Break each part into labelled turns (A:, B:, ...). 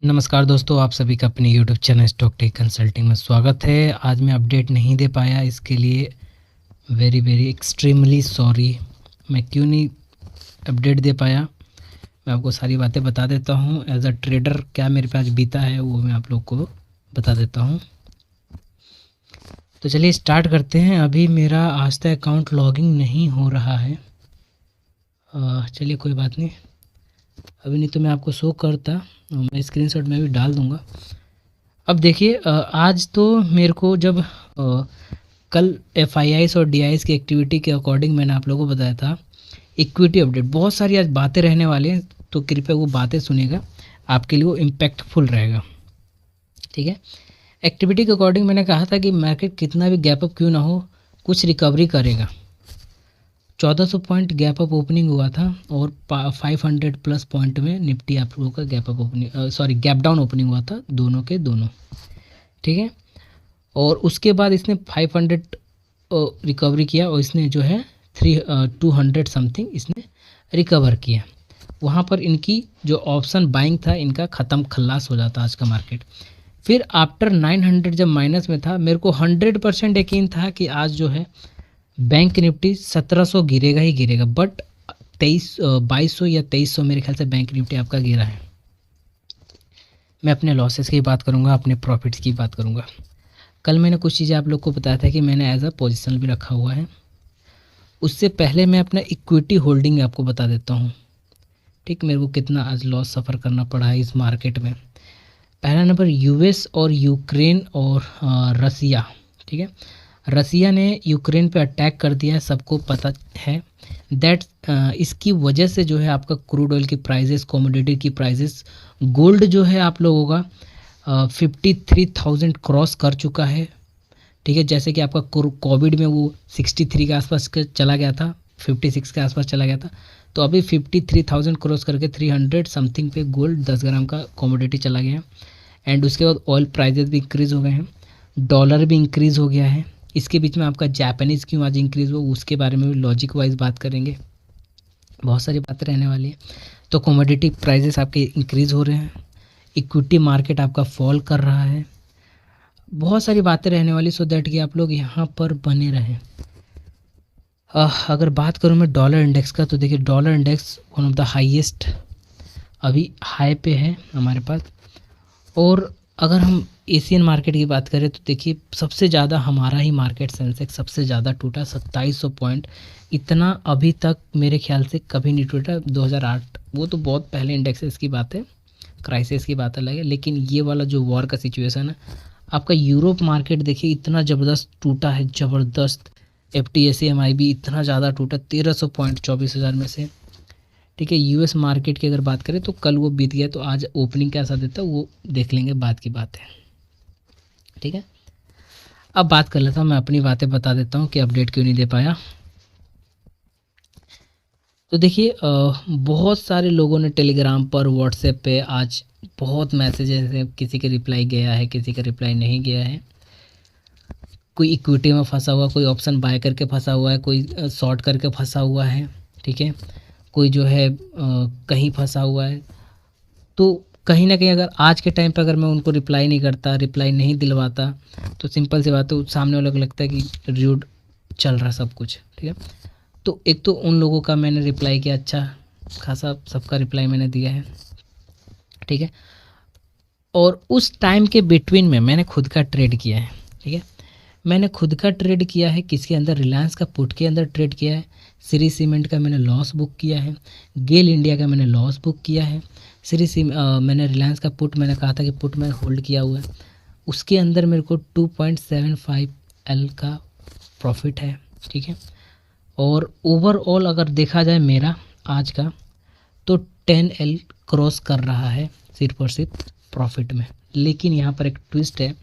A: नमस्कार दोस्तों, आप सभी का अपने YouTube channel stock tech consulting में स्वागत है। आज मैं अपडेट नहीं दे पाया, इसके लिए वेरी वेरी एक्सट्रीमली सॉरी। मैं क्यों नहीं अपडेट दे पाया, मैं आपको सारी बातें बता देता हूँ। एज अ ट्रेडर क्या मेरे पास बीता है वो मैं आप लोग को बता देता हूँ। तो चलिए स्टार्ट करते हैं। अभी मेरा आज तक अकाउंट लॉगिंग नहीं हो रहा है। चलिए कोई बात नहीं, अभी नहीं तो मैं आपको शो करता, मैं स्क्रीनशॉट में भी डाल दूँगा। अब देखिए, आज तो मेरे को जब कल एफआईआईस और डीआईएस की एक्टिविटी के अकॉर्डिंग मैंने आप लोगों को बताया था इक्विटी अपडेट, बहुत सारी आज बातें रहने वाली हैं, तो कृपया वो बातें सुनिएगा, आपके लिए वो इम्पैक्टफुल रहेगा। ठीक है, एक्टिविटी के अकॉर्डिंग मैंने कहा था कि मार्केट कितना भी गैप अप क्यों ना हो, कुछ रिकवरी करेगा। 1400 पॉइंट गैप अप ओपनिंग हुआ था और 500 प्लस पॉइंट में निफ्टी आप लोगों का gap up opening gap down opening हुआ था, दोनों के दोनों। ठीक है, और उसके बाद इसने 500 रिकवरी किया और इसने जो है 200 समथिंग इसने रिकवर किया। वहाँ पर इनकी जो ऑप्शन बाइंग था इनका ख़त्म, खल्लास हो जाता आज का मार्केट। फिर आफ्टर 900 जब माइनस में था, मेरे को 100% यकीन था कि आज जो है बैंक निफ्टी 1700 गिरेगा ही गिरेगा, बट 2200 या 2300 मेरे ख्याल से बैंक निफ्टी आपका गिरा है। मैं अपने लॉसेस की बात करूँगा, अपने प्रॉफिट्स की बात करूँगा। कल मैंने कुछ चीज़ें आप लोग को बताया था कि मैंने एज अ पोजिशन भी रखा हुआ है। उससे पहले मैं अपना इक्विटी होल्डिंग आपको बता देता हूँ। ठीक, मेरे को कितना आज लॉस सफ़र करना पड़ा है इस मार्केट में। पहला नंबर यूएस और यूक्रेन और रसिया। ठीक है, रसिया ने यूक्रेन पे अटैक कर दिया है, सबको पता है। दैट इसकी वजह से जो है आपका क्रूड ऑयल की प्राइजेस, कमोडिटी की प्राइजेस, गोल्ड जो है आप लोगों का 53,000 क्रॉस कर चुका है। ठीक है, जैसे कि आपका कोविड में वो 63 के आसपास चला गया था, 56 के आसपास चला गया था, तो अभी 53,000 क्रॉस करके 300 समथिंग पे गोल्ड 10 ग्राम का कमोडिटी चला गया है। एंड उसके बाद ऑयल प्राइजेस भी इंक्रीज़ हो गए हैं, डॉलर भी इंक्रीज़ हो गया है। इसके बीच में आपका जापानीज़ क्यों आज इंक्रीज़ हुआ, उसके बारे में भी लॉजिक वाइज बात करेंगे। बहुत सारी बातें रहने वाली है। तो कमोडिटी प्राइजेस आपके इंक्रीज़ हो रहे हैं, इक्विटी मार्केट आपका फॉल कर रहा है, बहुत सारी बातें रहने वाली, सो दैट कि आप लोग यहाँ पर बने रहें। अगर बात करूँ मैं डॉलर इंडेक्स का, तो देखिए dollar index one of the highest अभी हाई पे है हमारे पास। और अगर हम एशियन मार्केट की बात करें तो देखिए सबसे ज़्यादा हमारा ही मार्केट सेंसेक्स सबसे ज़्यादा टूटा, 2700 पॉइंट। इतना अभी तक मेरे ख्याल से कभी नहीं टूटा। 2008 वो तो बहुत पहले इंडेक्सेस की बात है, क्राइसिस की बात अलग है, लेकिन ये वाला जो वॉर का सिचुएशन है, आपका यूरोप मार्केट देखिए इतना ज़बरदस्त टूटा है, ज़बरदस्त। FTSE MIB इतना ज़्यादा टूटा, 1300 पॉइंट 24,000 में से। ठीक है, यूएस मार्केट की अगर बात करें तो कल वो बीत गया, तो आज ओपनिंग कैसा देता है वो देख लेंगे, बात की बात है। ठीक है, अब बात कर लेता हूँ, मैं अपनी बातें बता देता हूँ कि अपडेट क्यों नहीं दे पाया। तो देखिए बहुत सारे लोगों ने टेलीग्राम पर, व्हाट्सएप पे आज बहुत मैसेजेस हैं, किसी के रिप्लाई गया है, किसी का रिप्लाई नहीं गया है। कोई इक्विटी में फंसा हुआ, कोई ऑप्शन बाय करके फंसा हुआ है, कोई शॉर्ट करके फंसा हुआ है। ठीक है, कोई जो है कहीं फंसा हुआ है। तो कहीं ना कहीं अगर आज के टाइम पे अगर मैं उनको रिप्लाई नहीं करता, रिप्लाई नहीं दिलवाता, तो सिंपल सी बात है, सामने वालों को लगता है कि र्यूड चल रहा सब कुछ। ठीक है, तो एक तो उन लोगों का मैंने रिप्लाई किया, अच्छा खासा सबका रिप्लाई मैंने दिया है। ठीक है, और उस टाइम के बिटवीन में मैंने खुद का ट्रेड किया है। ठीक है, मैंने खुद का ट्रेड किया है, किसके अंदर, रिलायंस का पुट के अंदर ट्रेड किया है। श्री सीमेंट का मैंने लॉस बुक किया है, गेल इंडिया का मैंने लॉस बुक किया है। मैंने रिलायंस का पुट, मैंने कहा था कि पुट मैंने होल्ड किया हुआ है, उसके अंदर मेरे को 2.75 L का प्रॉफिट है। ठीक है, और ओवरऑल अगर देखा जाए मेरा आज का, तो 10L क्रॉस कर रहा है सिर्फ और सिर्फ प्रॉफिट में। लेकिन यहाँ पर एक ट्विस्ट है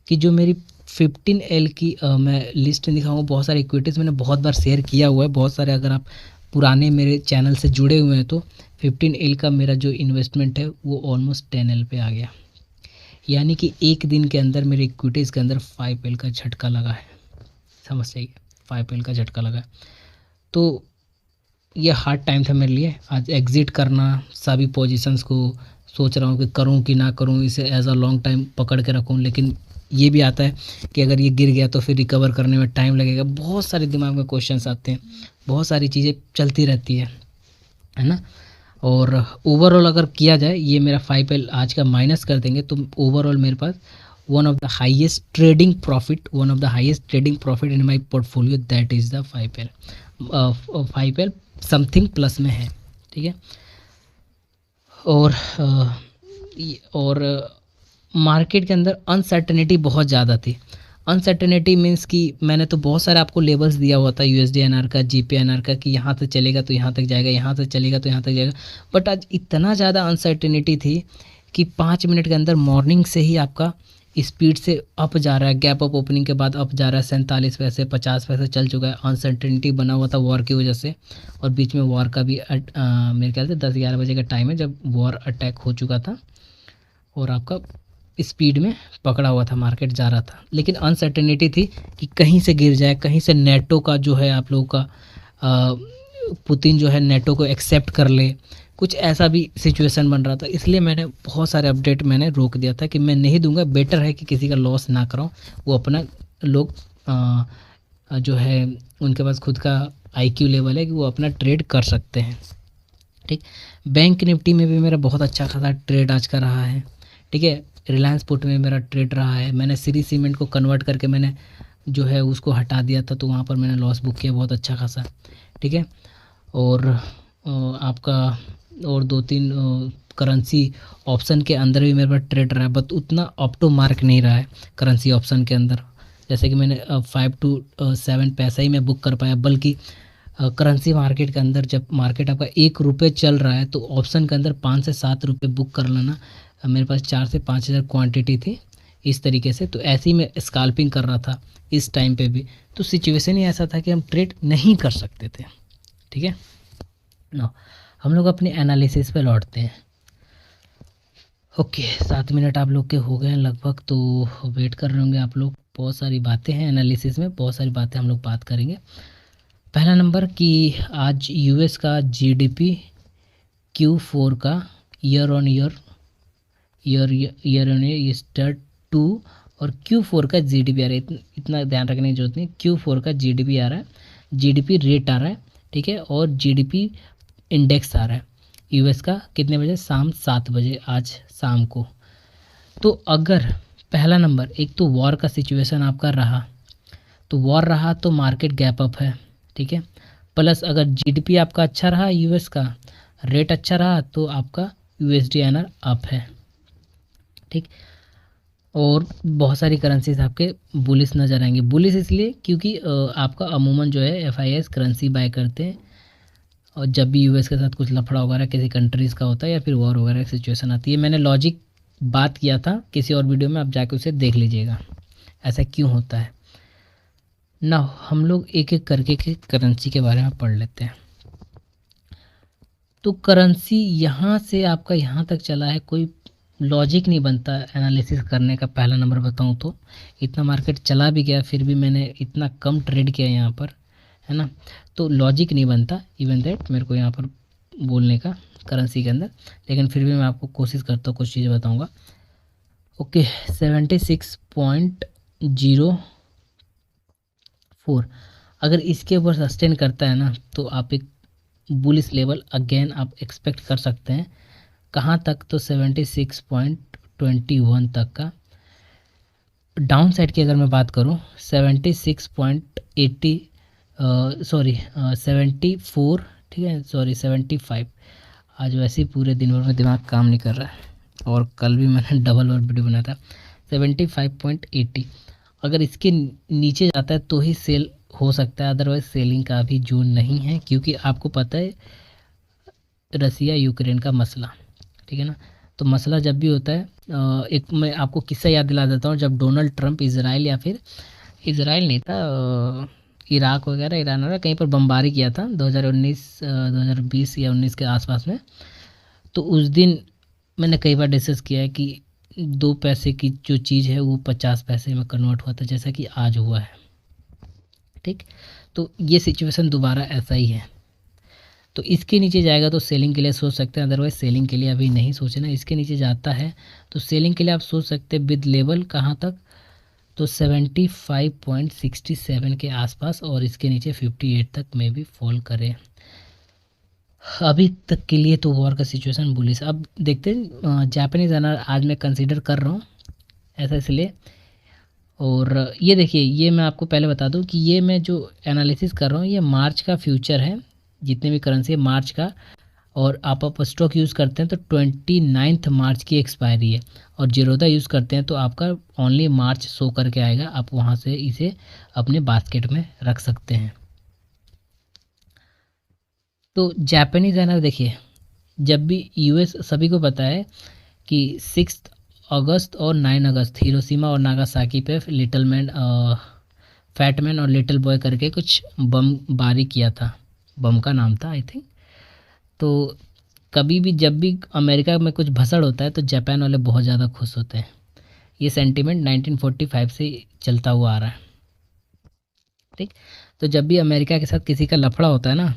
A: कि जो मेरी 15L की मैं लिस्ट दिखाऊंगा, बहुत सारे इक्विटीज़ मैंने बहुत बार शेयर किया हुआ है, बहुत सारे, अगर आप पुराने मेरे चैनल से जुड़े हुए हैं तो 15L का मेरा जो इन्वेस्टमेंट है वो ऑलमोस्ट 10L पे आ गया। यानी कि एक दिन के अंदर मेरे इक्विटीज़ के अंदर 5L का झटका लगा है, समझ जाइए, 5L का झटका लगा है। तो ये हार्ड टाइम था मेरे लिए आज एग्ज़िट करना, सभी पोजीशंस को सोच रहा हूँ कि करूँ कि ना करूँ, इसे एज अ लॉन्ग टाइम पकड़ के रखूँ। लेकिन ये भी आता है कि अगर ये गिर गया तो फिर रिकवर करने में टाइम लगेगा। बहुत सारे दिमाग में क्वेश्चंस आते हैं, बहुत सारी चीज़ें चलती रहती है ना। और ओवरऑल अगर किया जाए, ये मेरा 5L आज का माइनस कर देंगे तो ओवरऑल मेरे पास one of the highest trading profit in my portfolio, that is the 5L। 5L something plus में है, ठीक है। और मार्केट के अंदर अनसर्टेनिटी बहुत ज़्यादा थी। अनसर्टेनिटी मीन्स कि मैंने तो बहुत सारे आपको लेवल्स दिया हुआ था USD/INR का, GBP/INR का, कि यहाँ से चलेगा तो यहाँ तक जाएगा, यहाँ से चलेगा तो यहाँ तक जाएगा। बट आज इतना ज़्यादा अनसर्टेनिटी थी कि 5 मिनट के अंदर मॉर्निंग से ही आपका स्पीड से अप जा रहा है, गैप अप ओपनिंग के बाद अप जा रहा है, 47 पैसे 50 पैसे चल चुका है। अनसर्टेनिटी बना हुआ था वॉर की वजह से, और बीच में वॉर का भी मेरे ख्याल से 10-11 बजे का टाइम है जब वॉर अटैक हो चुका था, और आपका स्पीड में पकड़ा हुआ था, मार्केट जा रहा था। लेकिन अनसर्टेनिटी थी कि कहीं से गिर जाए, कहीं से नेटो का जो है आप लोगों का पुतिन जो है नेटो को एक्सेप्ट कर ले, कुछ ऐसा भी सिचुएशन बन रहा था। इसलिए मैंने बहुत सारे अपडेट मैंने रोक दिया था कि मैं नहीं दूंगा, बेटर है कि किसी का लॉस ना कराऊं। वो अपना लोग जो है उनके पास खुद का IQ लेवल है कि वो अपना ट्रेड कर सकते हैं, ठीक। बैंक निफ्टी में भी मेरा बहुत अच्छा खासा ट्रेड आज का रहा है, ठीक है। रिलायंस पुट में मेरा ट्रेड रहा है। मैंने श्री सीमेंट को कन्वर्ट करके मैंने जो है उसको हटा दिया था, तो वहाँ पर मैंने लॉस बुक किया बहुत अच्छा खासा, ठीक है। और आपका और 2-3 करेंसी ऑप्शन के अंदर भी मेरे पास ट्रेड रहा है, बट उतना अप टू मार्क नहीं रहा है करेंसी ऑप्शन के अंदर। जैसे कि मैंने 5 to 7 पैसा ही मैं बुक कर पाया, बल्कि करेंसी मार्केट के अंदर जब मार्केट आपका 1 रुपये चल रहा है तो ऑप्शन के अंदर 5 से 7 रुपये बुक कर लेना। मेरे पास 4 से 5 हज़ार क्वान्टिटी थी इस तरीके से, तो ऐसे ही मैं स्काल्पिंग कर रहा था इस टाइम पे भी। तो सिचुएशन ही ऐसा था कि हम ट्रेड नहीं कर सकते थे, ठीक है ना। हम लोग अपने एनालिसिस पे लौटते हैं। ओके, 7 मिनट आप लोग के हो गए हैं लगभग, तो वेट कर रहे होंगे आप लोग। बहुत सारी बातें हैं एनालिसिस में, बहुत सारी बातें हम लोग बात करेंगे। पहला नंबर कि आज US का GDP Q4 का ईयर ऑन ईयर स्टार्ट 2, और Q4 का GDP आ रहा है। इतना ध्यान रखने की जरूरत नहीं। Q4 का GDP आ रहा है, GDP रेट आ रहा है, ठीक है, और GDP इंडेक्स आ रहा है US का कितने बजे, शाम 7 बजे आज शाम को। तो अगर पहला नंबर, एक तो वॉर का सिचुएशन आपका रहा, तो वॉर रहा तो मार्केट गैप अप है, ठीक है। प्लस अगर GDP आपका अच्छा रहा, US का रेट अच्छा रहा, तो आपका USD/INR अप है, ठीक। और बहुत सारी करेंसीज आपके बुलिस नज़र आएंगे। बुलिस इसलिए क्योंकि आपका अमूमन जो है FIS करेंसी बाय करते हैं, और जब भी US के साथ कुछ लफड़ा वगैरह किसी कंट्रीज़ का होता है या फिर वॉर वगैरह की सिचुएशन आती है। मैंने लॉजिक बात किया था किसी और वीडियो में, आप जाके उसे देख लीजिएगा ऐसा क्यों होता है ना। हम लोग एक एक करके के करेंसी के बारे में पढ़ लेते हैं। तो करेंसी यहाँ से आपका यहाँ तक चला है, कोई लॉजिक नहीं बनता एनालिसिस करने का। पहला नंबर बताऊँ तो इतना मार्केट चला भी गया, फिर भी मैंने इतना कम ट्रेड किया यहाँ पर, है ना। तो लॉजिक नहीं बनता इवन दैट मेरे को यहाँ पर बोलने का करेंसी के अंदर, लेकिन फिर भी मैं आपको कोशिश करता हूँ, कुछ चीज़ बताऊँगा। ओके, 76.04 अगर इसके ऊपर सस्टेन करता है ना, तो आप एक बुलिश लेवल अगेन आप एक्सपेक्ट कर सकते हैं। कहाँ तक, तो 76.21 तक का। डाउन साइड की अगर मैं बात करूँ 76.80 74, ठीक है, सॉरी 75। आज वैसे ही पूरे दिन भर में दिमाग काम नहीं कर रहा है, और कल भी मैंने डबल और वीडियो बनाया था। 75.80 अगर इसके नीचे जाता है तो ही सेल हो सकता है, अदरवाइज सेलिंग का भी जोन नहीं है, क्योंकि आपको पता है रसिया यूक्रेन का मसला, ठीक है ना। तो मसला जब भी होता है, एक मैं आपको किस्सा याद दिला देता हूँ। जब डोनाल्ड ट्रंप इज़राइल, या फिर इज़राइल नहीं था, इराक वगैरह, ईरान वगैरह कहीं पर बमबारी किया था 2019 2020 या 19 के आसपास में, तो उस दिन मैंने कई बार डिस्कस किया है कि 2 पैसे की जो चीज़ है वो 50 पैसे में कन्वर्ट हुआ था, जैसा कि आज हुआ है, ठीक। तो ये सिचुएशन दोबारा ऐसा ही है। तो इसके नीचे जाएगा तो सेलिंग के लिए सोच सकते हैं, अदरवाइज सेलिंग के लिए अभी नहीं सोचना। इसके नीचे जाता है तो सेलिंग के लिए आप सोच सकते हैं विद लेवल कहाँ तक, तो 75.67 के आसपास, और इसके नीचे 58 तक में भी फॉल करे। अभी तक के लिए तो वॉर का सिचुएशन बुलिश। अब देखते हैं जापानीज एनआर आज मैं कंसीडर कर रहा हूँ ऐसा इसलिए। और ये देखिए, ये मैं आपको पहले बता दूं कि ये मैं जो एनालिसिस कर रहा हूँ ये मार्च का फ्यूचर है, जितने भी करेंसी है मार्च का। और आप स्टॉक यूज़ करते हैं तो 29 मार्च की एक्सपायरी है, और जीरोधा यूज़ करते हैं तो आपका ओनली मार्च शो करके आएगा, आप वहाँ से इसे अपने बास्केट में रख सकते हैं। तो जापानीज एनआर देखिए, जब भी यूएस, सभी को पता है कि 6 अगस्त और 9 अगस्त हिरोशिमा और नागासाकी पे लिटिल मैन, फैटमैन और लिटिल बॉय करके कुछ बम बारी किया था, बम का नाम था आई थिंक। तो कभी भी जब भी अमेरिका में कुछ भसड़ होता है तो जापान वाले बहुत ज़्यादा खुश होते हैं। ये सेंटिमेंट 1945 से चलता हुआ आ रहा है, ठीक। तो जब भी अमेरिका के साथ किसी का लफड़ा होता है ना,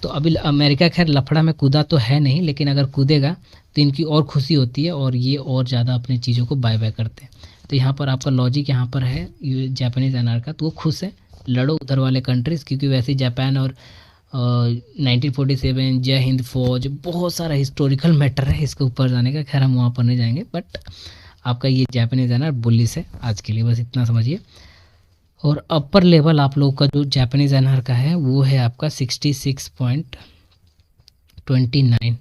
A: तो अभी अमेरिका खैर लफड़ा में कूदा तो है नहीं, लेकिन अगर कूदेगा तो इनकी और खुशी होती है और ये और ज़्यादा अपनी चीज़ों को बाय बाय करते हैं। तो यहाँ पर आपका लॉजिक यहाँ पर है जापानीज एनआर का, तो वो खुश है, लड़ो उधर वाले कंट्रीज़, क्योंकि वैसे जापान और 1947 जय हिंद फौज, बहुत सारा हिस्टोरिकल मैटर है इसके ऊपर जाने का, खैर हम वहाँ पर नहीं जाएंगे। बट आपका ये जापानीज एनआर बुलिश है आज के लिए, बस इतना समझिए। और अपर लेवल आप लोगों का जो जापानीज एनआर का है वो है आपका 66.29।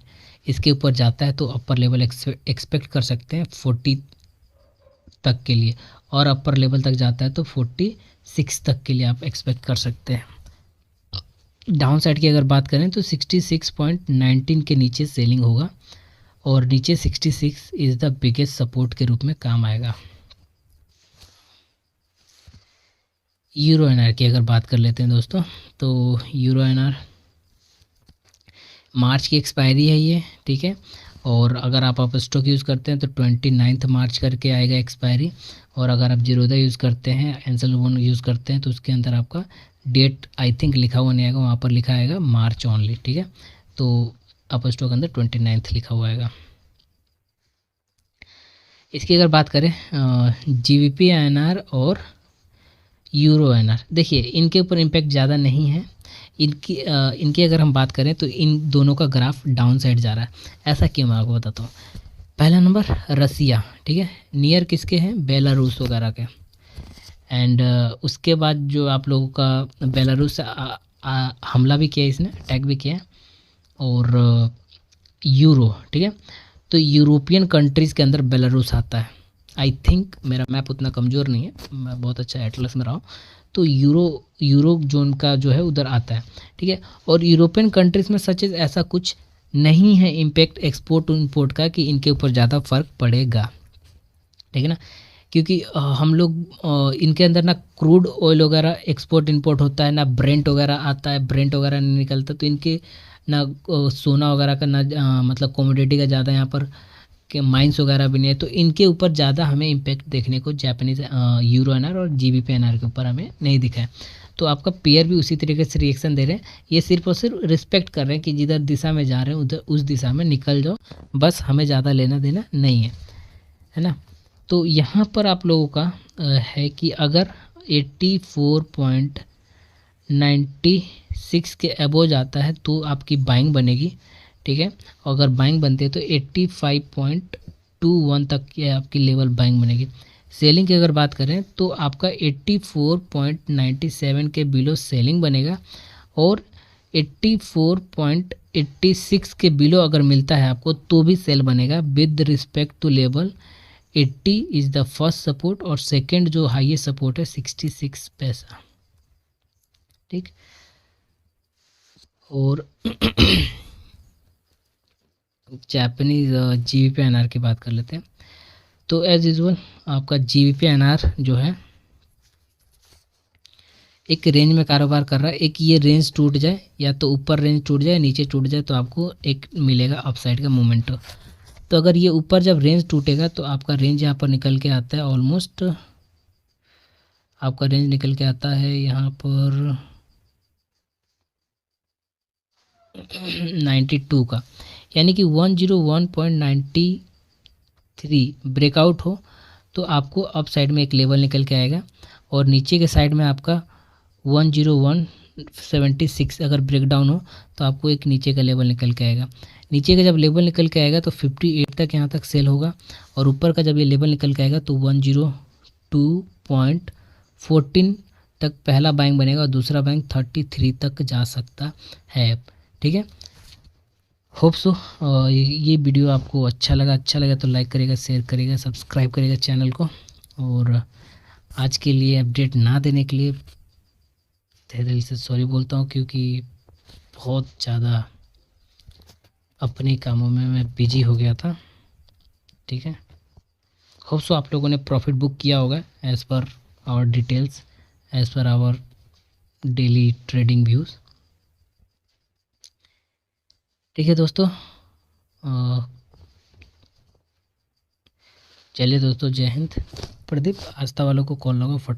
A: इसके ऊपर जाता है तो अपर लेवल एक्सपेक्ट कर सकते हैं 40 तक के लिए, और अपर लेवल तक जाता है तो 46 तक के लिए आप एक्सपेक्ट कर सकते हैं। डाउन साइड की अगर बात करें तो 66.19 के नीचे सेलिंग होगा, और नीचे 66 इज़ द बिगेस्ट सपोर्ट के रूप में काम आएगा। यूरो एनआर की अगर बात कर लेते हैं दोस्तों, तो यूरो एनआर मार्च की एक्सपायरी है ये, ठीक है। और अगर आप स्टॉक यूज़ करते हैं तो 29 मार्च करके आएगा एक्सपायरी, और अगर आप जीरोधा यूज़ करते हैं, एंसल वन यूज़ करते हैं, तो उसके अंदर आपका डेट आई थिंक लिखा हुआ नहीं आएगा, वहाँ पर लिखा आएगा मार्च ओनली, ठीक है। तो आप स्टॉक अंदर 29 लिखा हुआ आएगा। इसकी अगर बात करें जीबीपी एनआर और यूरो एनआर, देखिए इनके ऊपर इम्पैक्ट ज़्यादा नहीं है। इनकी अगर हम बात करें तो इन दोनों का ग्राफ डाउन साइड जा रहा है। ऐसा क्यों, मैं आपको बताता हूँ। पहला नंबर रसिया, ठीक है, नियर किसके हैं, बेलारूस वगैरह के। एंड उसके बाद जो आप लोगों का बेलारूस से हमला भी किया इसने, अटैक भी किया। और यूरो, ठीक है, तो यूरोपियन कंट्रीज़ के अंदर बेलारूस आता है। आई थिंक मेरा मैप उतना कमज़ोर नहीं है, मैं बहुत अच्छा एटलस में रहा हूँ, तो यूरोप जोन का जो है उधर आता है, ठीक है। और यूरोपियन कंट्रीज़ में सच ऐसा कुछ नहीं है इम्पैक्ट एक्सपोर्ट इम्पोर्ट का कि इनके ऊपर ज़्यादा फ़र्क पड़ेगा, ठीक है ना। क्योंकि हम लोग इनके अंदर ना क्रूड ऑयल वगैरह एक्सपोर्ट इंपोर्ट होता है, ना ब्रेंट वगैरह आता है, ब्रेंट वगैरह नहीं निकलता, तो इनके ना सोना वगैरह का ना मतलब कमोडिटी का ज़्यादा यहाँ पर के माइंस वगैरह भी नहीं है, तो इनके ऊपर ज़्यादा हमें इम्पैक्ट देखने को जापानीज यूरो एनआर और जीबीपी एनआर के ऊपर हमें नहीं दिखा है। तो आपका पेयर भी उसी तरीके से रिएक्शन दे रहे हैं, ये सिर्फ और सिर्फ रिस्पेक्ट कर रहे हैं कि जिधर दिशा में जा रहे हैं उधर उस दिशा में निकल जाओ, बस हमें ज़्यादा लेना देना नहीं है ना। तो यहाँ पर आप लोगों का है कि अगर 84.96 के अबो जाता है तो आपकी बाइंग बनेगी, ठीक है। और अगर बाइंग बनती है तो 85.21 तक की आपकी लेवल बाइंग बनेगी। सेलिंग की अगर बात करें तो आपका 84.97 के बिलो सेलिंग बनेगा, और 84.86 के बिलो अगर मिलता है आपको तो भी सेल बनेगा with respect to level 80 is the first support, और सेकंड जो हाईएस्ट सपोर्ट है 66 पैसा, ठीक। और जापानीज जीबीपी एनआर की बात कर लेते हैं। तो एज यूजुअल आपका जीबीपी एनआर जो है एक रेंज में कारोबार कर रहा है। एक ये रेंज टूट जाए, या तो ऊपर रेंज टूट जाए नीचे टूट जाए, तो आपको एक मिलेगा अपसाइड का मोमेंट। तो अगर ये ऊपर जब रेंज टूटेगा तो आपका रेंज यहाँ पर निकल के आता है, ऑलमोस्ट आपका रेंज निकल के आता है यहाँ पर 92 का, यानी कि 101.93 ब्रेकआउट हो तो आपको अप साइड में एक लेवल निकल के आएगा, और नीचे के साइड में आपका 101.76 अगर ब्रेक डाउन हो तो आपको एक नीचे का लेवल निकल के आएगा। नीचे का जब लेवल निकल के आएगा तो 58 तक यहाँ तक सेल होगा, और ऊपर का जब ये लेवल निकल के आएगा तो 102.14 तक पहला बाइंग बनेगा, और दूसरा बाइंग 33 तक जा सकता है। ठीक है, होप सो ये वीडियो आपको अच्छा लगा तो लाइक करेगा, शेयर करेगा, सब्सक्राइब करेगा चैनल को। और आज के लिए अपडेट ना देने के लिए तहे दिल से सॉरी बोलता हूँ, क्योंकि बहुत ज़्यादा अपने कामों में मैं बिजी हो गया था। ठीक है, होप सो आप लोगों ने प्रॉफिट बुक किया होगा as per hour details, as per hour daily trading views. ठीक है दोस्तों, चलिए दोस्तों, जय हिंद। प्रदीप आस्था वालों को कॉल लगा फट